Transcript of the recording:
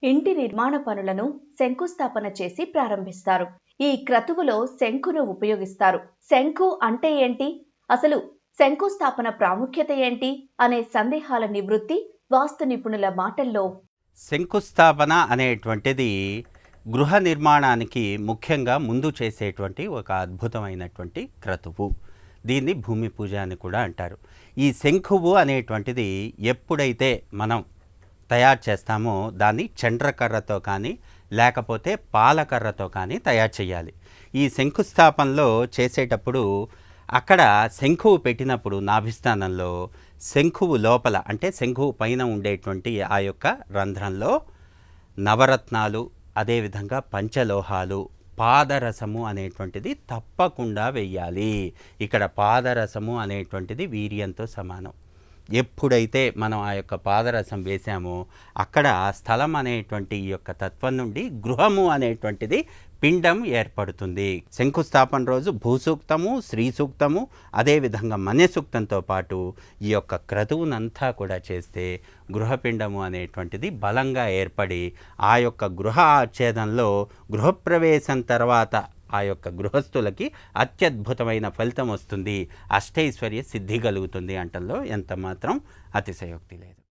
ఇంటి నిర్మాణ పనులను శంకుస్థాపన చేసి ప్రారంభిస్తారు. ఈ క్రతువులో శంకును ఉపయోగిస్తారు. శంకు అంటే ఏంటి, అసలు శంకుస్థాపన ప్రాముఖ్యత ఏంటి అనే సందేహాల నివృత్తి వాస్తు నిపుణుల మాటల్లో. శంకుస్థాపన అనేటువంటిది గృహ నిర్మాణానికి ముఖ్యంగా ముందు చేసేటువంటి ఒక అద్భుతమైనటువంటి క్రతువు. దీన్ని భూమి పూజ అని కూడా అంటారు. ఈ శంకువు అనేటువంటిది ఎప్పుడైతే మనం తయారు చేస్తామో దాన్ని చండ్రకర్రతో కానీ లేకపోతే పాలకర్రతో కానీ తయారు చేయాలి. ఈ శంకుస్థాపనలో చేసేటప్పుడు అక్కడ శంకువు పెట్టినప్పుడు నాభిస్థానంలో శంకువు లోపల అంటే శంకువు పైన ఉండేటువంటి ఆ యొక్క రంధ్రంలో నవరత్నాలు, అదేవిధంగా పంచలోహాలు, పాదరసము అనేటువంటిది తప్పకుండా వెయ్యాలి. ఇక్కడ పాదరసము అనేటువంటిది వీర్యంతో సమానం. ఎప్పుడైతే మనం ఆ యొక్క పాదరసం వేసామో అక్కడ స్థలం అనేటువంటి ఈ యొక్క తత్వం నుండి గృహము అనేటువంటిది పిండం ఏర్పడుతుంది. శంకుస్థాపన రోజు భూసూక్తము, శ్రీ సూక్తము, అదేవిధంగా మన్యసూక్తంతో పాటు ఈ యొక్క క్రతువునంతా కూడా చేస్తే గృహపిండము అనేటువంటిది బలంగా ఏర్పడి ఆ యొక్క గృహ ఆచ్ఛేదంలో గృహప్రవేశం తర్వాత ఆ యొక్క గృహస్థులకి అత్యద్భుతమైన ఫలితం వస్తుంది, అష్టైశ్వర్య సిద్ధి కలుగుతుంది అంటల్లో ఎంత మాత్రం అతిశయోక్తి లేదు.